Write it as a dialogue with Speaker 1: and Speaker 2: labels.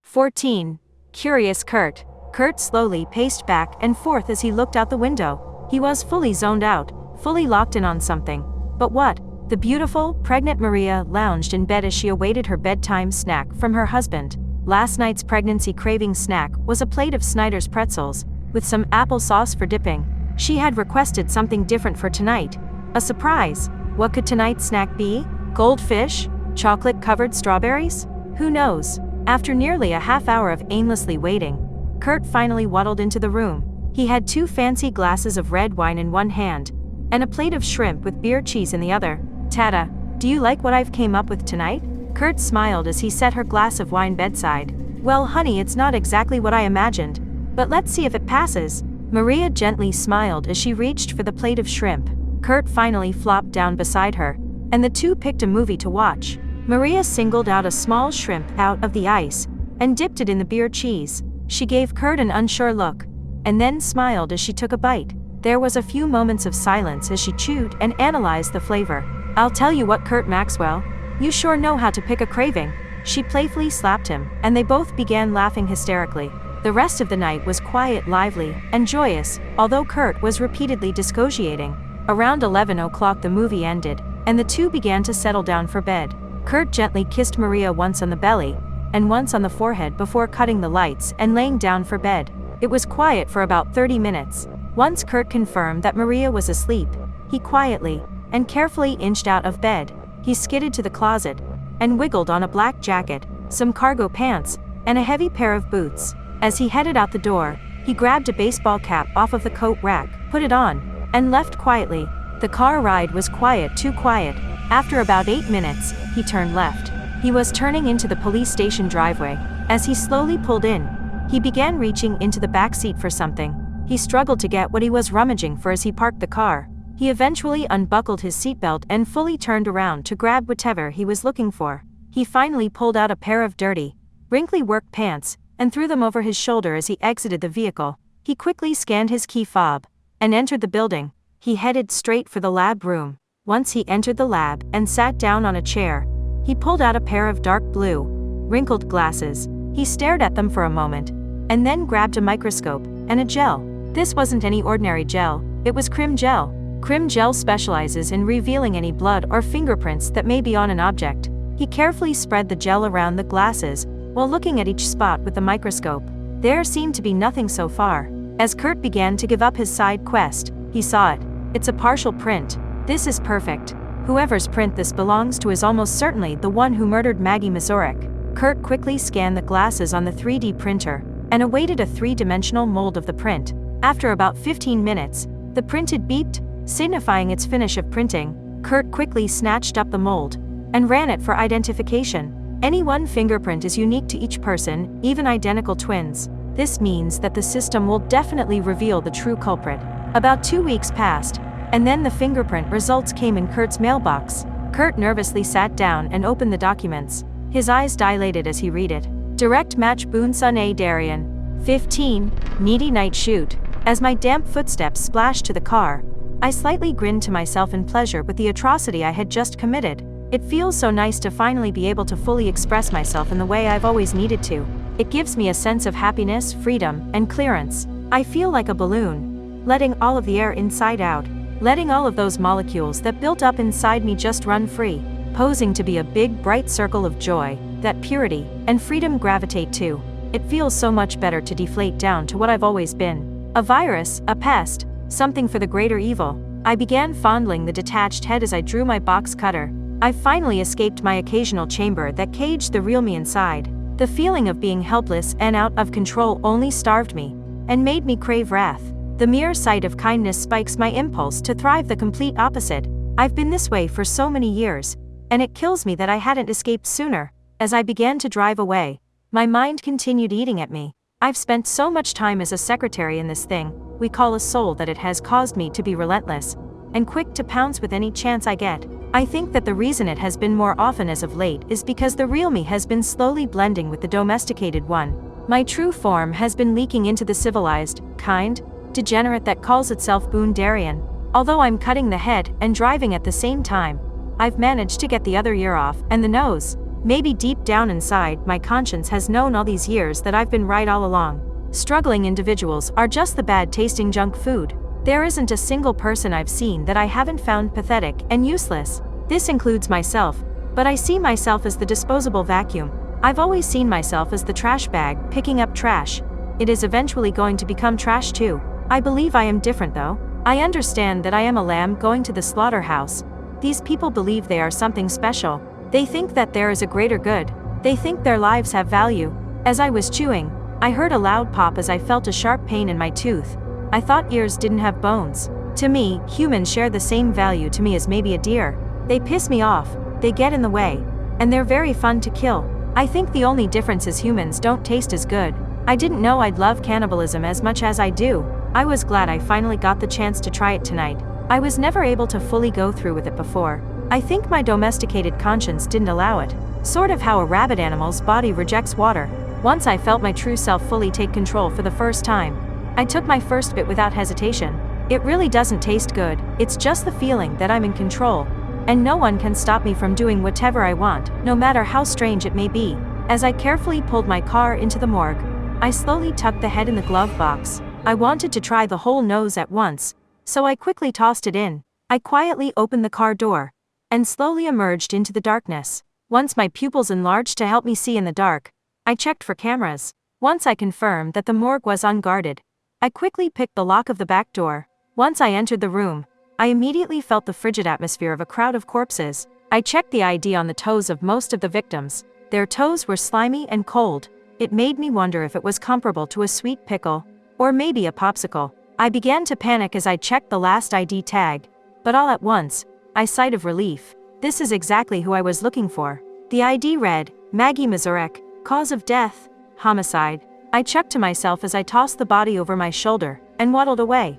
Speaker 1: 14. Curious Kurt. Kurt slowly paced back and forth as he looked out the window. He was fully zoned out, fully locked in on something. But what? The beautiful, pregnant Maria lounged in bed as she awaited her bedtime snack from her husband. Last night's pregnancy-craving snack was a plate of Snyder's pretzels, with some applesauce for dipping. She had requested something different for tonight. A surprise. What could tonight's snack be? Goldfish? Chocolate-covered strawberries? Who knows? After nearly a half hour of aimlessly waiting, Kurt finally waddled into the room. He had 2 fancy glasses of red wine in one hand, and a plate of shrimp with beer cheese in the other. "Tata, do you like what I've came up with tonight?" Kurt smiled as he set her glass of wine bedside. "Well, honey, it's not exactly what I imagined, but let's see if it passes." Maria gently smiled as she reached for the plate of shrimp. Kurt finally flopped down beside her, and the two picked a movie to watch. Maria singled out a small shrimp out of the ice and dipped it in the beer cheese. She gave Kurt an unsure look, and then smiled as she took a bite. There was a few moments of silence as she chewed and analyzed the flavor. "I'll tell you what, Kurt Maxwell, you sure know how to pick a craving." She playfully slapped him, and they both began laughing hysterically. The rest of the night was quiet, lively, and joyous, although Kurt was repeatedly dissociating. Around 11 o'clock the movie ended, and the two began to settle down for bed. Kurt gently kissed Maria once on the belly, and once on the forehead before cutting the lights and laying down for bed. It was quiet for about 30 minutes. Once Kurt confirmed that Maria was asleep, he quietly and carefully inched out of bed. He skidded to the closet and wiggled on a black jacket, some cargo pants, and a heavy pair of boots. As he headed out the door, he grabbed a baseball cap off of the coat rack, put it on, and left quietly. The car ride was quiet, too quiet. After about 8 minutes, he turned left. He was turning into the police station driveway. As he slowly pulled in, he began reaching into the back seat for something. He struggled to get what he was rummaging for as he parked the car. He eventually unbuckled his seatbelt and fully turned around to grab whatever he was looking for. He finally pulled out a pair of dirty, wrinkly work pants and threw them over his shoulder as he exited the vehicle. He quickly scanned his key fob and entered the building. He headed straight for the lab room. Once he entered the lab and sat down on a chair, he pulled out a pair of dark blue, wrinkled glasses. He stared at them for a moment, and then grabbed a microscope and a gel. This wasn't any ordinary gel, it was Crim Gel. Crim Gel specializes in revealing any blood or fingerprints that may be on an object. He carefully spread the gel around the glasses while looking at each spot with the microscope. There seemed to be nothing so far. As Kurt began to give up his side quest, he saw it. It's a partial print. This is perfect. Whoever's print this belongs to is almost certainly the one who murdered Maggie Mazurek. Kurt quickly scanned the glasses on the 3D printer and awaited a 3-dimensional mold of the print. After about 15 minutes, the printed beeped, signifying its finish of printing. Kurt quickly snatched up the mold and ran it for identification. Any one fingerprint is unique to each person, even identical twins. This means that the system will definitely reveal the true culprit. About 2 weeks passed, and then the fingerprint results came in Kurt's mailbox. Kurt nervously sat down and opened the documents. His eyes dilated as he read it. Direct match Boonsun A. Darien. 15, needy night shoot. As my damp footsteps splashed to the car, I slightly grinned to myself in pleasure with the atrocity I had just committed. It feels so nice to finally be able to fully express myself in the way I've always needed to. It gives me a sense of happiness, freedom, and clearance. I feel like a balloon, letting all of the air inside out, letting all of those molecules that built up inside me just run free, posing to be a big bright circle of joy that purity and freedom gravitate to. It feels so much better to deflate down to what I've always been. A virus, a pest, something for the greater evil. I began fondling the detached head as I drew my box cutter. I finally escaped my occasional chamber that caged the real me inside. The feeling of being helpless and out of control only starved me and made me crave wrath. The mere sight of kindness spikes my impulse to thrive the complete opposite. I've been this way for so many years, and it kills me that I hadn't escaped sooner. As I began to drive away, my mind continued eating at me. I've spent so much time as a secretary in this thing we call a soul that it has caused me to be relentless and quick to pounce with any chance I get. I think that the reason it has been more often as of late is because the real me has been slowly blending with the domesticated one. My true form has been leaking into the civilized, kind, degenerate that calls itself Boone Darien. Although I'm cutting the head and driving at the same time, I've managed to get the other ear off and the nose. Maybe deep down inside, my conscience has known all these years that I've been right all along. Struggling individuals are just the bad-tasting junk food. There isn't a single person I've seen that I haven't found pathetic and useless. This includes myself, but I see myself as the disposable vacuum. I've always seen myself as the trash bag, picking up trash. It is eventually going to become trash too. I believe I am different though. I understand that I am a lamb going to the slaughterhouse. These people believe they are something special. They think that there is a greater good. They think their lives have value. As I was chewing, I heard a loud pop as I felt a sharp pain in my tooth. I thought ears didn't have bones. To me, humans share the same value to me as maybe a deer. They piss me off, they get in the way, and they're very fun to kill. I think the only difference is humans don't taste as good. I didn't know I'd love cannibalism as much as I do. I was glad I finally got the chance to try it tonight. I was never able to fully go through with it before. I think my domesticated conscience didn't allow it. Sort of how a rabid animal's body rejects water. Once I felt my true self fully take control for the first time. I took my first bit without hesitation. It really doesn't taste good, it's just the feeling that I'm in control. And no one can stop me from doing whatever I want, no matter how strange it may be. As I carefully pulled my car into the morgue, I slowly tucked the head in the glove box. I wanted to try the whole nose at once, so I quickly tossed it in. I quietly opened the car door and slowly emerged into the darkness. Once my pupils enlarged to help me see in the dark, I checked for cameras. Once I confirmed that the morgue was unguarded, I quickly picked the lock of the back door. Once I entered the room, I immediately felt the frigid atmosphere of a crowd of corpses. I checked the ID on the toes of most of the victims. Their toes were slimy and cold. It made me wonder if it was comparable to a sweet pickle, or maybe a popsicle. I began to panic as I checked the last ID tag, but all at once, I sighed of relief. This is exactly who I was looking for. The ID read, Maggie Mazurek, cause of death, homicide. I chuckled to myself as I tossed the body over my shoulder and waddled away.